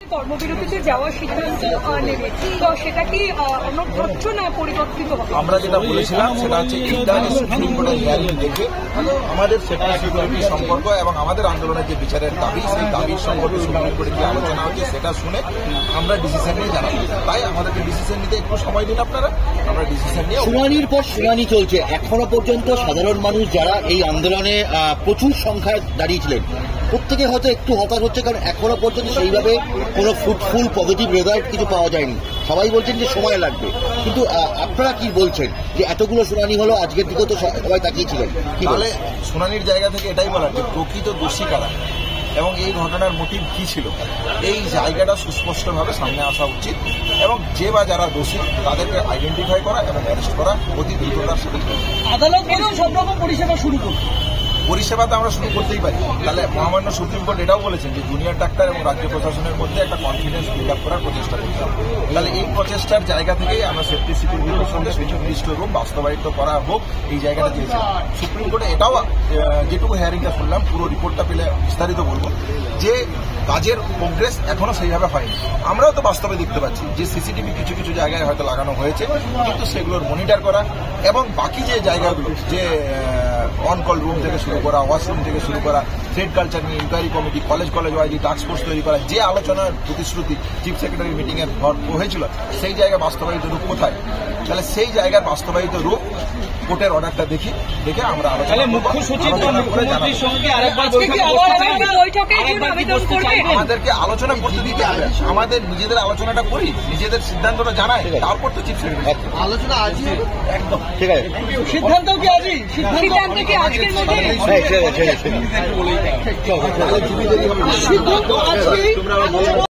কর্মবিরতিতে যাওয়ার সিদ্ধান্ত নেবে, তো সেটা কি অনগ্রহ্য না পরিবর্তিত হবে? আমরা যেটা বলেছিলাম সেটা হচ্ছে সুপ্রিম কোর্টের হিয়ারিং দেখে আমাদের সেটা সিকিউরিটি সম্পর্ক এবং আমাদের আন্দোলনের যে বিচারের দাবি, সেই দাবির সম্পর্কে সুপ্রিম কোর্টে যে আলোচনা হচ্ছে সেটা শুনে আমরা ডিসিশন নিয়ে জানাবো। তাই আমাদেরকে ডিসিশন নিতে একটু সময় দিন আপনারা, আমরা ডিসিশন নিয়ে। শুনানির পর শুনানি চলছে, এখনো পর্যন্ত সাধারণ মানুষ যারা এই আন্দোলনে প্রচুর সংখ্যায় দাঁড়িয়েছিলেন প্রত্যেকে হয়তো একটু হতাশ হচ্ছে, কারণ এখনো পর্যন্ত সেইভাবে কোনো ফ্রুটফুল পজিটিভ রেজাল্ট কিছু পাওয়া যায়নি। সবাই বলছেন যে সময় লাগবে, কিন্তু আপনারা কি বলছেন যে এতগুলো শুনানি হলো, আজকের দিকেও তো সবাই তাকিয়েছিলেন, তাহলে শুনানির জায়গা থেকে এটাই বলার যে প্রকৃত দোষী কারা এবং এই ঘটনার মোটিভ কি ছিল, এই জায়গাটা সুস্পষ্টভাবে সামনে আসা উচিত এবং যে বা যারা দোষী তাদেরকে আইডেন্টিফাই করা এবং অ্যারেস্ট করা অতি দ্রুততার সাথে। আদালত সব রকম পরিষেবা শুরু করবে, পরিষেবা তো আমরা শুরু করতেই পারি। তাহলে মহামান্য সুপ্রিম কোর্ট এটাও বলেছেন যে জুনিয়র ডাক্তার এবং রাজ্য প্রশাসনের মধ্যে একটা কনফিডেন্স বিল্ড আপ করার প্রচেষ্টা করতে হবে। তাহলে এই প্রচেষ্টার জায়গা থেকেই আমরা সেফটি সিকিউরিটির সঙ্গে নির্দিষ্ট রূপ বাস্তবায়িত করা হোক এই জায়গাটা দিয়েছে সুপ্রিম কোর্টে। এটাও যেটুকু হিয়ারিংটা শুনলাম, পুরো রিপোর্টটা পেলে বিস্তারিত বলবো যে কাজের প্রোগ্রেস এখনো সেইভাবে হয়নি। আমরাও তো বাস্তবে দেখতে পাচ্ছি যে সিসিটিভি কিছু কিছু জায়গায় হয়তো লাগানো হয়েছে, কিন্তু সেগুলোর মনিটর করা এবং বাকি যে জায়গাগুলো, যে অন কল রুম থেকে শুরু করা, ওয়াশরুম থেকে শুরু করা, থ্রেড কালচার নিয়ে inquiry committee, college wise task force তৈরি করা, যে আলোচনার প্রতিশ্রুতি চিফ সেক্রেটারি মিটিংয়ে হয়েছিল সেই জায়গায় বাস্তবায়িত রূপ কোথায়? তাহলে সেই জায়গার বাস্তবায়িত রূপ কোর্টের অর্ডারটা দেখে আমরা মুখ্য সচিব আমাদেরকে আলোচনা করতে দিতে হবে। আমাদের নিজেদের আলোচনাটা করি, নিজেদের সিদ্ধান্তটা জানাই, তারপর তো চিফ সেক্রেটারি আলোচনা আজই একদম ঠিক আছে। সিদ্ধান্ত কি আজই? সিদ্ধান্ত কি আজকের মধ্যে? সিদ্ধান্ত আজকে